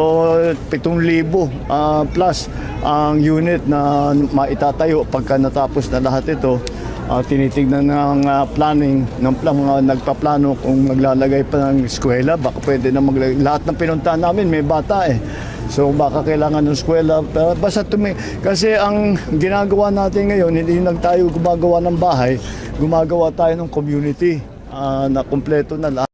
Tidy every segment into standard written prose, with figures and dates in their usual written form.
7,000 plus ang unit na maitatayo pagka natapos na lahat ito. Tinitignan ng planning ng mga nagpaplano kung maglalagay pa ng eskwela, baka pwede na lahat ng pinuntahan namin may bata eh. So baka kailangan ng eskwela, basta kasi ang ginagawa natin ngayon, hindi lang tayo gumagawa ng bahay, gumagawa tayo ng community na kumpleto na lahat.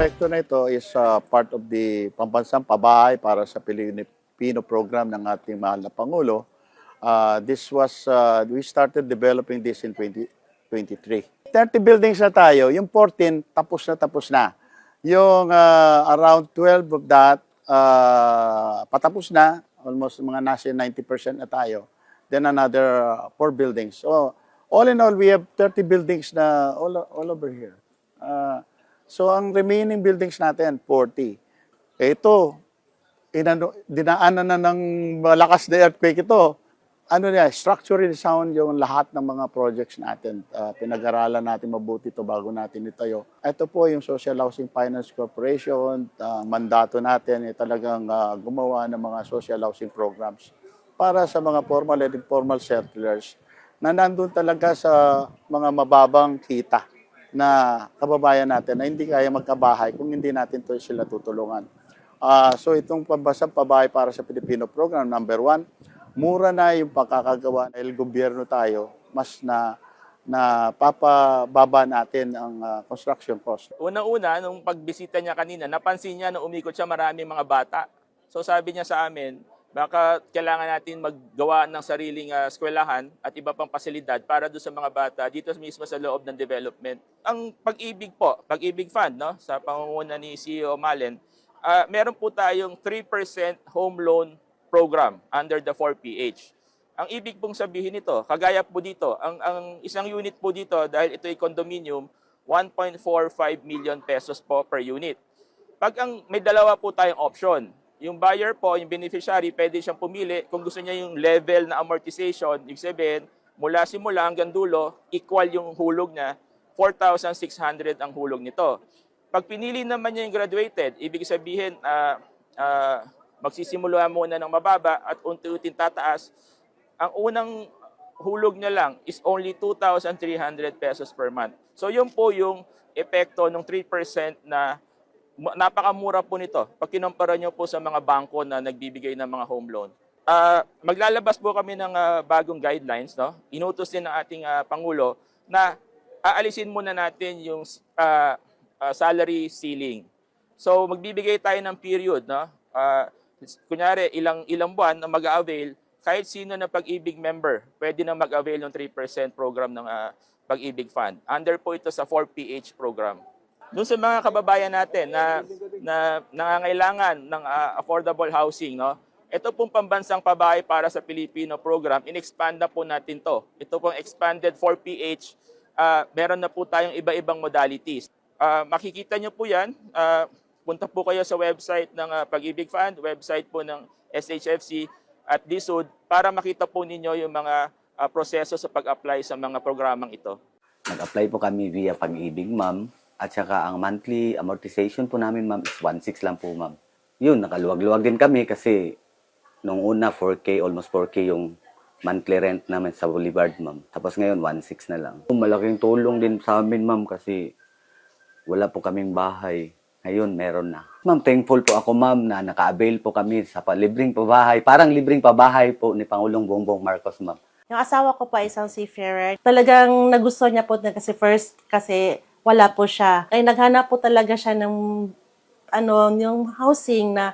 Proyekto na ito is part of the pambansang pabahay para sa Pilipino program ng ating mahal na Pangulo. We started developing this in 2023. 30 buildings na tayo, yung 14 tapos na. Yung around 12 of that patapos na, almost mga nasa 90% na tayo. Then another 4 buildings. So all in all, we have 30 buildings na all over here. So, ang remaining buildings natin, 40. Ito, dinaanan na ng malakas na earthquake ito. Structurally sound yung lahat ng mga projects natin. Pinag-aralan natin mabuti ito bago natin itayo. Ito po yung Social Housing Finance Corporation. Mandato natin talagang gumawa ng mga social housing programs para sa mga formal and informal settlers na nandun talaga sa mga mababang kita na kababayan natin na hindi kaya magkabahay kung hindi natin sila tutulungan. So itong pambasang pabahay para sa Pilipino program, number 1, mura na yung pagkakagawa dahil gobyerno tayo, mas papababa natin ang construction cost. Una-una, nung pagbisita niya kanina, napansin niya na umikot siya maraming mga bata. So sabi niya sa amin, baka kailangan natin maggawa ng sariling eskwelahan at iba pang pasilidad para doon sa mga bata dito mismo sa loob ng development. Ang Pag-ibig po, Pag-ibig Fund, no, sa pangunguna ni CEO Malen, meron po tayong 3% home loan program under the 4PH. Ang ibig pong sabihin nito, kagaya po dito, ang isang unit po dito, dahil ito ay condominium, 1.45 million pesos po per unit. May dalawa po tayong option. Yung buyer po, yung beneficiary, pwede siyang pumili kung gusto niya yung level na amortization, ibig sabihin, mula simula hanggang dulo, equal yung hulog niya, 4,600 ang hulog nito. Pag pinili naman niya yung graduated, ibig sabihin, magsisimula muna ng mababa at unti-unting tataas. Ang unang hulog niya lang is only 2,300 pesos per month. So yun po yung epekto ng 3% na napakamura po nito pag kinumpara nyo po sa mga bangko na nagbibigay ng mga home loan. Maglalabas po kami ng bagong guidelines, no? Inutos din ng ating Pangulo na aalisin muna natin yung salary ceiling. So magbibigay tayo ng period, no? Kunyari ilang buwan na mag-avail, kahit sino na Pag-ibig member, pwede na mag-avail ng 3% program ng Pag-ibig Fund. Under po ito sa 4PH program. Doon sa mga kababayan natin na nangangailangan ng affordable housing, no? Ito pong pambansang pabahay para sa Pilipino program, in-expand na po natin to. Ito pong expanded 4PH, meron na po tayong iba-ibang modalities. Makikita nyo po yan, punta po kayo sa website ng Pag-ibig Fund, website po ng SHFC at DSUD para makita po ninyo yung mga proseso sa pag-apply sa mga programang ito. Nag-apply po kami via Pag-ibig, ma'am. At saka ang monthly amortization po namin, ma'am, is 1.6 lang po, ma'am. Yun, nakaluwag-luwag din kami kasi nung una, 4K, almost 4K yung monthly rent namin sa Boulevard, ma'am. Tapos ngayon, 1.6 na lang. Malaking tulong din sa amin, ma'am, kasi wala po kaming bahay. Ngayon, meron na. Ma'am, thankful po ako, ma'am, na naka-avail po kami sa libreng pabahay. Parang libreng pabahay po ni Pangulong Bongbong Marcos, ma'am. Yung asawa ko pa isang seafarer. Talagang nagustuhan niya po kasi wala po siya. Ay naghanap po talaga siya ng yung housing na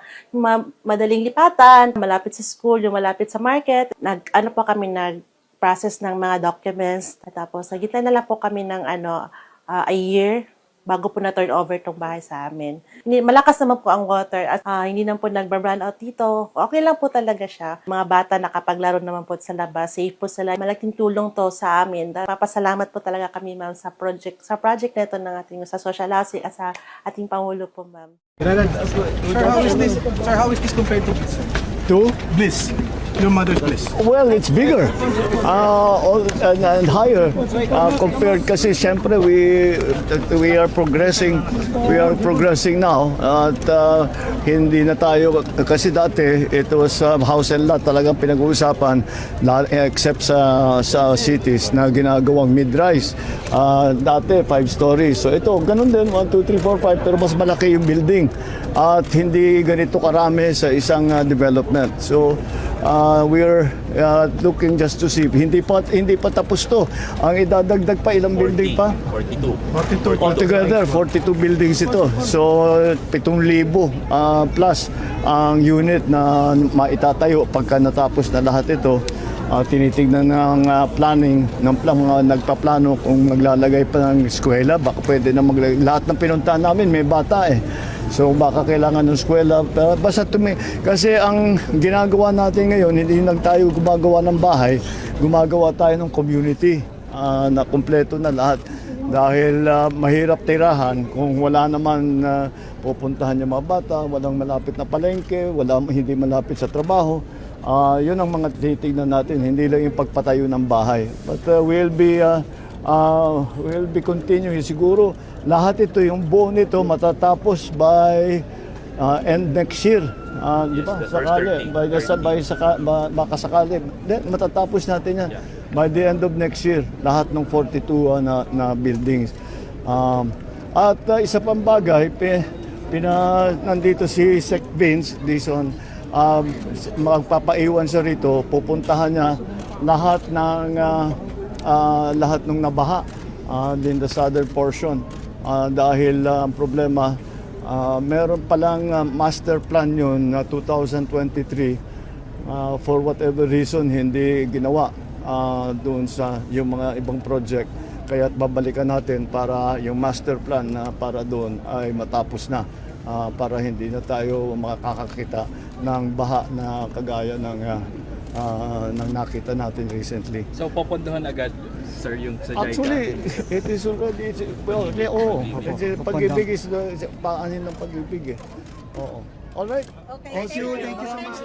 madaling lipatan, malapit sa school, yung malapit sa market. Nag-process ng mga documents. Tapos, nagitan na lang po kami ng a year bago po na turn over tong bahay sa amin. Malakas naman po ang water at hindi naman po nag-run out dito. Okay lang po talaga siya. Mga bata nakapaglaro naman po sa labas, safe po sila. Malaking tulong to sa amin. Papasalamat po talaga kami, ma'am, sa project na ito ng ating sa social housing at sa ating Pangulo po, ma'am. Sir, how is this compared to Bliss? Bliss, your mother's Bliss. Well, it's bigger and higher compared kasi siyempre we are progressing now at hindi na tayo kasi dati it was house and lot talagang pinag-uusapan except sa cities na ginagawang mid-rise. Dati 5 stories. So ito ganun din 1, 2, 3, 4, 5 pero mas malaki yung building at hindi ganito karami sa isang development. So we're looking just to see. Hindi pa tapos to. Ang idadagdag pa ilang building pa? 42. Altogether, 42 buildings ito. So 7,000 plus ang unit na maitatayo pagka natapos na lahat ito. Tinitignan ng planning ng mga nagpaplano kung maglalagay pa ng eskwela, baka pwede na lahat ng pinuntahan namin may bata eh. So baka kailangan ng eskwela. Basta kasi ang ginagawa natin ngayon, hindi lang tayo gumagawa ng bahay, gumagawa tayo ng community na kumpleto na lahat. Dahil mahirap tirahan kung wala naman pupuntahan yung mga bata, walang malapit na palengke, hindi malapit sa trabaho. Yun ang mga titignan natin, hindi lang yung pagpatayo ng bahay. But we'll be continuing siguro. Lahat ito, yung buo nito matatapos by end next year. Di ba? Sakali, baka sakali. Then, matatapos natin yan. By the end of next year, lahat ng 42 na buildings. At isa pang bagay, nandito si Sec Vince Dizon, magpapaiwan siya rito, pupuntahan niya lahat ng nabaha in the southern portion. Dahil ang problema, meron palang master plan yun na 2023 for whatever reason hindi ginawa doon sa yung mga ibang project. Kaya't babalikan natin para yung master plan na para doon ay matapos na para hindi na tayo makakakita ng baha na kagaya ng nakita natin recently. So, popondohan agad, sir, yung sa JICA? Actually, it is already, kasi pag-ibig is, paanin ng pag-ibig eh. Oo. Alright. Thank you so much.